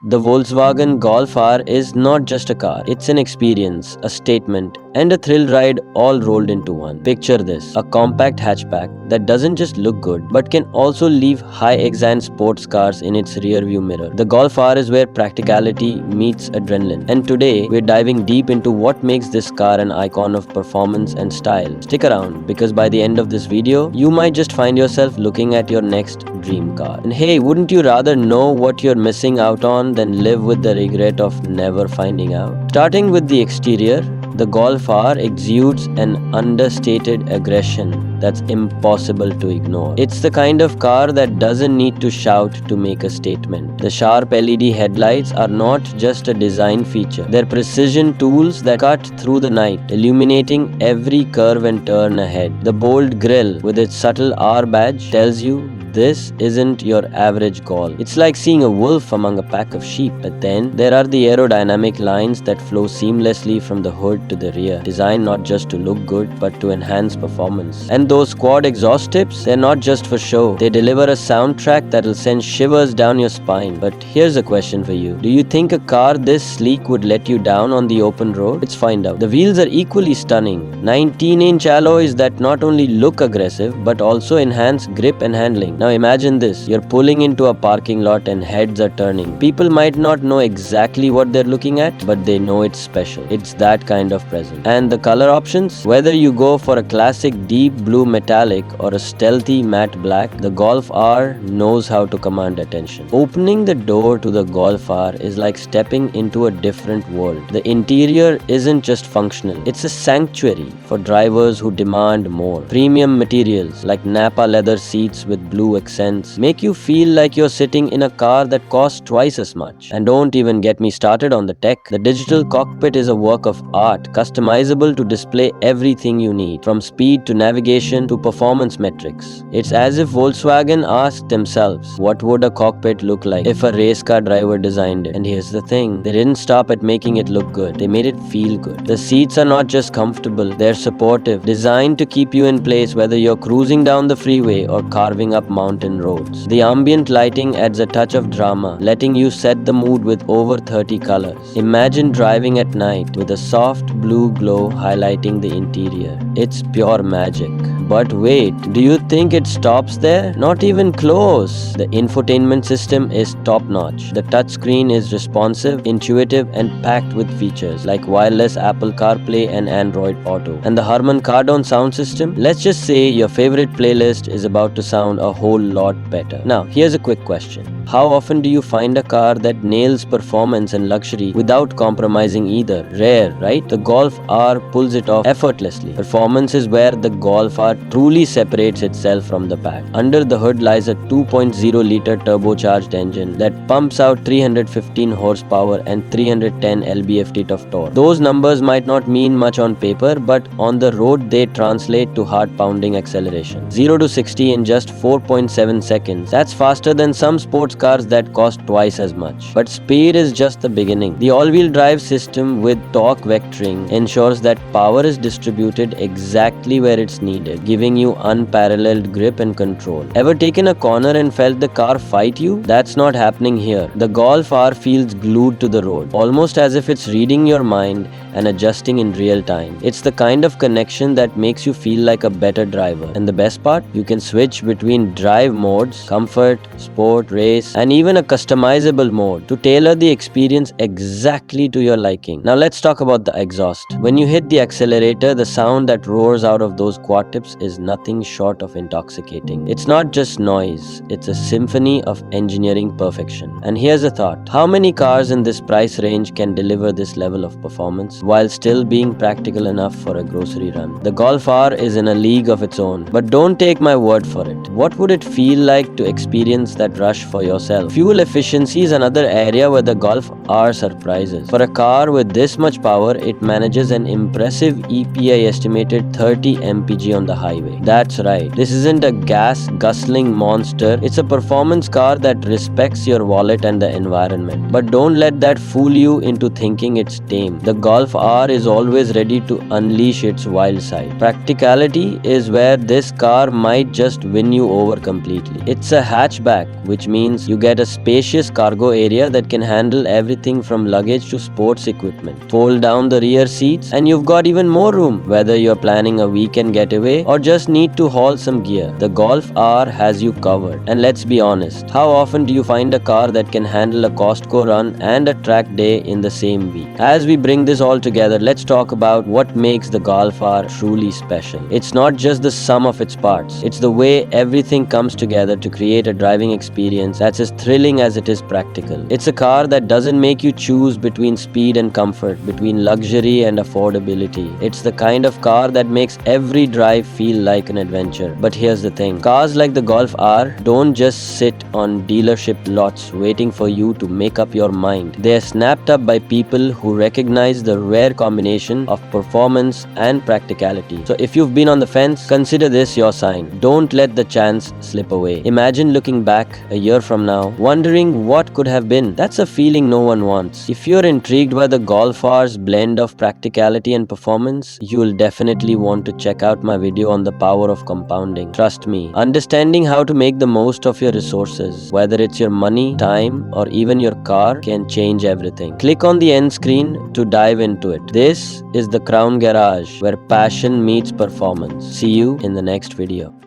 The Volkswagen Golf R is not just a car, it's an experience, a statement, and a thrill ride all rolled into one. Picture this, a compact hatchback that doesn't just look good but can also leave high-exam sports cars in its rearview mirror. The Golf R is where practicality meets adrenaline, and today we're diving deep into what makes this car an icon of performance and style. Stick around, because by the end of this video, you might just find yourself looking at your next dream car. And hey, wouldn't you rather know what you're missing out on than live with the regret of never finding out? Starting with the exterior, the Golf R exudes an understated aggression that's impossible to ignore. It's the kind of car that doesn't need to shout to make a statement. The sharp LED headlights are not just a design feature. They're precision tools that cut through the night, illuminating every curve and turn ahead. The bold grille with its subtle R badge tells you this isn't your average Golf. It's like seeing a wolf among a pack of sheep. But then there are the aerodynamic lines that flow seamlessly from the hood to the rear, designed not just to look good but to enhance performance. And those quad exhaust tips, they're not just for show. They deliver a soundtrack that'll send shivers down your spine. But here's a question for you. Do you think a car this sleek would let you down on the open road? Let's find out. The wheels are equally stunning. 19-inch alloys that not only look aggressive but also enhance grip and handling. Now imagine this, you're pulling into a parking lot and heads are turning. People might not know exactly what they're looking at, but they know it's special. It's that kind of presence. And the color options? Whether you go for a classic deep blue metallic or a stealthy matte black, the Golf R knows how to command attention. Opening the door to the Golf R is like stepping into a different world. The interior isn't just functional, it's a sanctuary for drivers who demand more. Premium materials like Napa leather seats with blue accents make you feel like you're sitting in a car that costs twice as much. And don't even get me started on the tech. The digital cockpit is a work of art, customizable to display everything you need, from speed to navigation to performance metrics. It's as if Volkswagen asked themselves, what would a cockpit look like if a race car driver designed it? And here's the thing, they didn't stop at making it look good, they made it feel good. The seats are not just comfortable, they're supportive, designed to keep you in place whether you're cruising down the freeway or carving up mountain roads. The ambient lighting adds a touch of drama, letting you set the mood with over 30 colors. Imagine driving at night with a soft blue glow highlighting the interior. It's pure magic. But wait, do you think it stops there? Not even close. The infotainment system is top-notch. The touchscreen is responsive, intuitive, and packed with features like wireless Apple CarPlay and Android Auto. And the Harman Kardon sound system? Let's just say your favorite playlist is about to sound a whole lot better. Now, here's a quick question. How often do you find a car that nails performance and luxury without compromising either? Rare, right? The Golf R pulls it off effortlessly. Performance is where the Golf R truly separates itself from the pack. Under the hood lies a 2.0-liter turbocharged engine that pumps out 315 horsepower and 310 lb-ft of torque. Those numbers might not mean much on paper, but on the road they translate to heart-pounding acceleration. 0 to 60 in just 4.7 seconds. That's faster than some sports cars that cost twice as much. But speed is just the beginning. The all-wheel drive system with torque vectoring ensures that power is distributed exactly where it's needed, giving you unparalleled grip and control. Ever taken a corner and felt the car fight you? That's not happening here. The Golf R feels glued to the road, almost as if it's reading your mind and adjusting in real time. It's the kind of connection that makes you feel like a better driver. And the best part? You can switch between drive modes, comfort, sport, race, and even a customizable mode to tailor the experience exactly to your liking. Now let's talk about the exhaust. When you hit the accelerator, the sound that roars out of those quad tips is nothing short of intoxicating. It's not just noise, it's a symphony of engineering perfection. And here's a thought. How many cars in this price range can deliver this level of performance while still being practical enough for a grocery run? The Golf R is in a league of its own. But don't take my word for it. What would it feel like to experience that rush for yourself? Fuel efficiency is another area where the Golf R surprises. For a car with this much power, it manages an impressive EPA estimated 30 mpg on the highway. That's right, this isn't a gas-guzzling monster, it's a performance car that respects your wallet and the environment. But don't let that fool you into thinking it's tame. The Golf Golf R is always ready to unleash its wild side. Practicality is where this car might just win you over completely. It's a hatchback, which means you get a spacious cargo area that can handle everything from luggage to sports equipment. Fold down the rear seats and you've got even more room, whether you're planning a weekend getaway or just need to haul some gear. The Golf R has you covered. And let's be honest, how often do you find a car that can handle a Costco run and a track day in the same week? As we bring this all together, let's talk about what makes the Golf R truly special. It's not just the sum of its parts, it's the way everything comes together to create a driving experience that's as thrilling as it is practical. It's a car that doesn't make you choose between speed and comfort, between luxury and affordability. It's the kind of car that makes every drive feel like an adventure. But here's the thing, cars like the Golf R don't just sit on dealership lots waiting for you to make up your mind. They're snapped up by people who recognize the rare combination of performance and practicality. So if you've been on the fence, consider this your sign. Don't let the chance slip away. Imagine looking back a year from now, wondering what could have been. That's a feeling no one wants. If you're intrigued by the Golf R's blend of practicality and performance, you'll definitely want to check out my video on the power of compounding. Trust me, understanding how to make the most of your resources, whether it's your money, time, or even your car, can change everything. Click on the end screen to dive into it. This is the Crown Garage, where passion meets performance. See you in the next video.